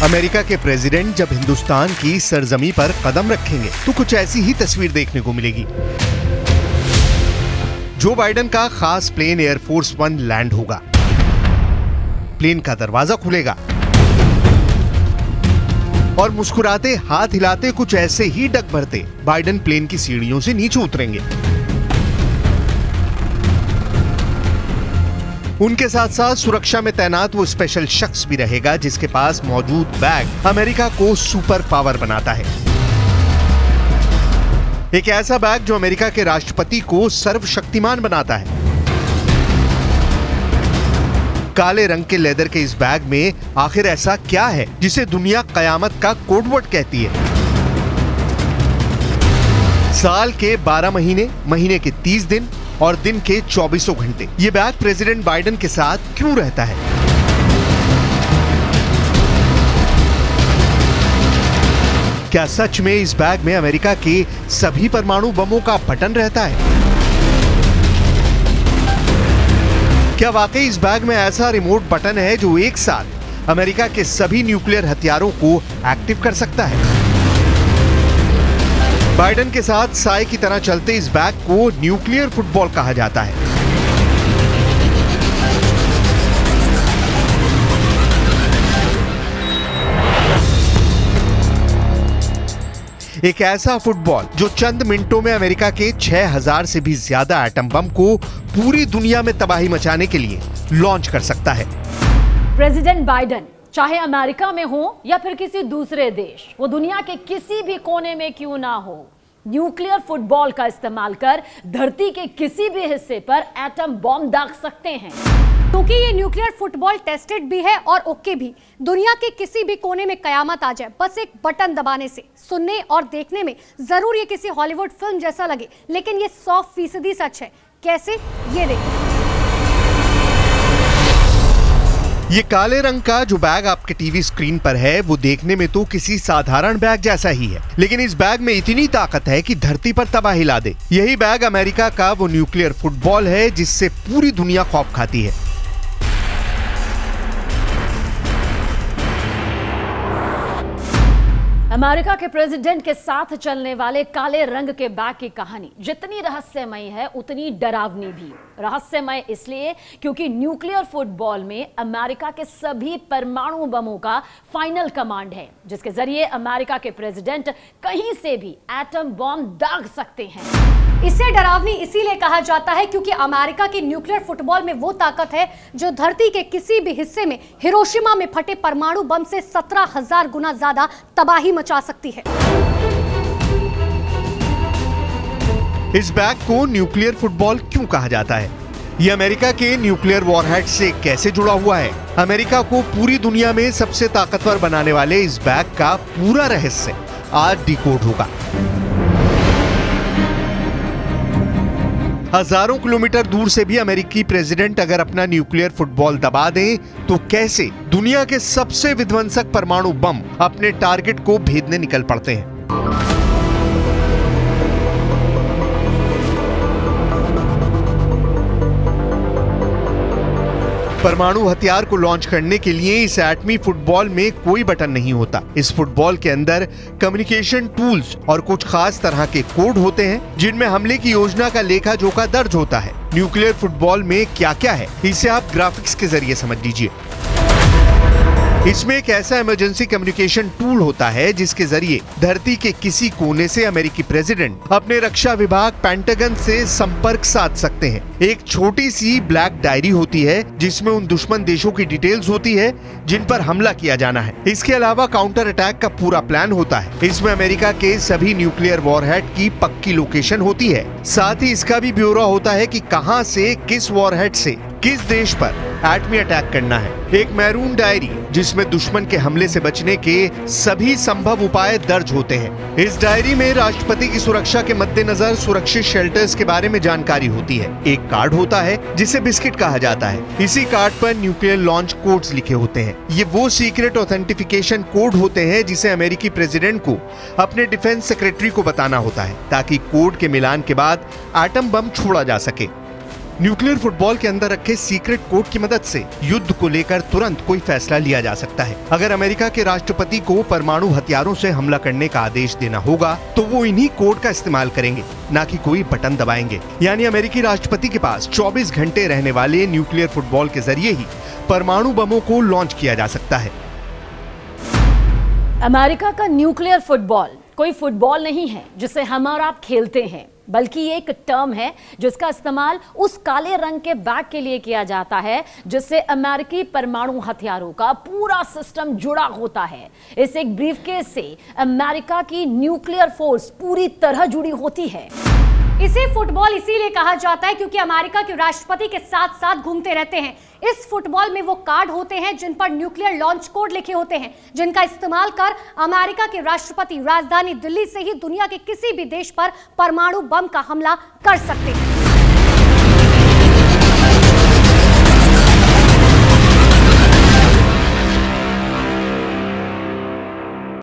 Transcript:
America के president जब हिंदुस्तान की सरजमी पर कदम रखेंगे तो कुछ ऐसी ही तस्वीर देखने को मिलेगी। जो बाइडेन का खास प्लेन एयरफोर्स 1 लैंड होगा। प्लेन का दरवाजा खुलेगा और मुस्कुराते हाथ हिलाते कुछ ऐसे ही डग भरते बाइडेन प्लेन की सीढ़ियों से नीचे उतरेंगे। उनके साथ साथ सुरक्षा में तैनात वो स्पेशल शख्स भी रहेगा जिसके पास मौजूद बैग अमेरिका को सुपर पावर बनाता है। एक ऐसा बैग जो अमेरिका के राष्ट्रपति को सर्वशक्तिमान बनाता है। काले रंग के लेदर के इस बैग में आखिर ऐसा क्या है जिसे दुनिया कयामत का कोडवर्ड कहती है। साल के 12 महीने, महीने के 30 दिन और दिन के 24 घंटे ये बैग प्रेसिडेंट बाइडेन के साथ क्यों रहता है? क्या सच में इस बैग में अमेरिका के सभी परमाणु बमों का बटन रहता है? क्या वाकई इस बैग में ऐसा रिमोट बटन है जो एक साथ अमेरिका के सभी न्यूक्लियर हथियारों को एक्टिव कर सकता है? बाइडेन के साथ साए की तरह चलते इस बैग को न्यूक्लियर फुटबॉल कहा जाता है। एक ऐसा फुटबॉल जो चंद मिनटों में अमेरिका के 6000 से भी ज्यादा एटम बम को पूरी दुनिया में तबाही मचाने के लिए लॉन्च कर सकता है। प्रेसिडेंट बाइडेन चाहे अमेरिका में हो या फिर किसी दूसरे देश, वो दुनिया के किसी भी कोने में क्यों ना हो, न्यूक्लियर फुटबॉल का इस्तेमाल कर धरती के किसी भी हिस्से पर एटम बॉम्ब दाग सकते हैं। क्योंकि ये न्यूक्लियर फुटबॉल टेस्टेड भी है और ओके भी। दुनिया के किसी भी कोने में कयामत आ जाए, बस एक बटन दबाने से। सुनने और देखने में जरूर ये किसी हॉलीवुड फिल्म जैसा लगे, लेकिन ये 100% सच है। कैसे, ये देखिए। ये काले रंग का जो बैग आपके टीवी स्क्रीन पर है वो देखने में तो किसी साधारण बैग जैसा ही है, लेकिन इस बैग में इतनी ताकत है कि धरती पर तबाही ला दे। यही बैग अमेरिका का वो न्यूक्लियर फुटबॉल है जिससे पूरी दुनिया खौफ खाती है। अमेरिका के प्रेसिडेंट के साथ चलने वाले काले रंग के बैग की कहानी जितनी रहस्यमय है उतनी डरावनी भी। रहस्यमय इसलिए क्योंकि न्यूक्लियर फुटबॉल में अमेरिका के सभी परमाणु बमों का फाइनल कमांड है, जिसके जरिए अमेरिका के प्रेसिडेंट कहीं से भी एटम बॉम्ब दाग सकते हैं। इसे डरावनी इसीलिए कहा जाता है क्योंकि अमेरिका की न्यूक्लियर फुटबॉल में वो ताकत है जो धरती के किसी भी हिस्से में हिरोशिमा में फटे परमाणु बम से 17,000 गुना ज्यादा तबाही मचा सकती है। इस बैग को न्यूक्लियर फुटबॉल क्यों कहा जाता है? ये अमेरिका के न्यूक्लियर वॉरहेड से कैसे जुड़ा हुआ है? अमेरिका को पूरी दुनिया में सबसे ताकतवर बनाने वाले इस बैग का पूरा रहस्य आज डिकोड होगा। हजारों किलोमीटर दूर से भी अमेरिकी प्रेसिडेंट अगर अपना न्यूक्लियर फुटबॉल दबा दें तो कैसे दुनिया के सबसे विध्वंसक परमाणु बम अपने टारगेट को भेदने निकल पड़ते हैं। परमाणु हथियार को लॉन्च करने के लिए इस एटमी फुटबॉल में कोई बटन नहीं होता। इस फुटबॉल के अंदर कम्युनिकेशन टूल्स और कुछ खास तरह के कोड होते हैं जिनमें हमले की योजना का लेखा जोखा दर्ज होता है। न्यूक्लियर फुटबॉल में क्या क्या है इसे आप ग्राफिक्स के जरिए समझ लीजिए। इसमें एक ऐसा इमरजेंसी कम्युनिकेशन टूल होता है जिसके जरिए धरती के किसी कोने से अमेरिकी प्रेसिडेंट अपने रक्षा विभाग पेंटागन से संपर्क साध सकते हैं। एक छोटी सी ब्लैक डायरी होती है जिसमें उन दुश्मन देशों की डिटेल्स होती है जिन पर हमला किया जाना है। इसके अलावा काउंटर अटैक का पूरा प्लान होता है। इसमें अमेरिका के सभी न्यूक्लियर वॉरहेड की पक्की लोकेशन होती है। साथ ही इसका भी ब्यौरा होता है कि कहां से किस वॉरहेड से किस देश पर एटमी अटैक करना है। एक मैरून डायरी जिसमें दुश्मन के हमले से बचने के सभी संभव उपाय दर्ज होते हैं। इस डायरी में राष्ट्रपति की सुरक्षा के मद्देनजर सुरक्षित शेल्टर्स के बारे में जानकारी होती है। एक कार्ड होता है जिसे बिस्किट कहा जाता है। इसी कार्ड पर न्यूक्लियर लॉन्च कोड्स लिखे होते हैं। ये वो सीक्रेट ऑथेंटिफिकेशन कोड होते हैं जिसे अमेरिकी प्रेसिडेंट को अपने डिफेंस सेक्रेटरी को बताना होता है ताकि कोड के मिलान के बाद एटम बम छोड़ा जा सके। न्यूक्लियर फुटबॉल के अंदर रखे सीक्रेट कोड की मदद से युद्ध को लेकर तुरंत कोई फैसला लिया जा सकता है। अगर अमेरिका के राष्ट्रपति को परमाणु हथियारों से हमला करने का आदेश देना होगा तो वो इन्हीं कोड का इस्तेमाल करेंगे, ना कि कोई बटन दबाएंगे। यानी अमेरिकी राष्ट्रपति के पास 24 घंटे रहने वाले न्यूक्लियर फुटबॉल के जरिए ही परमाणु बमों को लॉन्च किया जा सकता है। अमेरिका का न्यूक्लियर फुटबॉल कोई फुटबॉल नहीं है जिसे हम और आप खेलते हैं, बल्कि ये एक टर्म है जिसका इस्तेमाल उस काले रंग के बैग के लिए किया जाता है जिससे अमेरिकी परमाणु हथियारों का पूरा सिस्टम जुड़ा होता है। इस एक ब्रीफकेस से अमेरिका की न्यूक्लियर फोर्स पूरी तरह जुड़ी होती है। इसे फुटबॉल इसीलिए कहा जाता है क्योंकि अमेरिका के राष्ट्रपति के साथ साथ घूमते रहते हैं। इस फुटबॉल में वो कार्ड होते हैं जिन पर न्यूक्लियर लॉन्च कोड लिखे होते हैं, जिनका इस्तेमाल कर अमेरिका के राष्ट्रपति राजधानी दिल्ली से ही दुनिया के किसी भी देश पर परमाणु बम का हमला कर सकते हैं।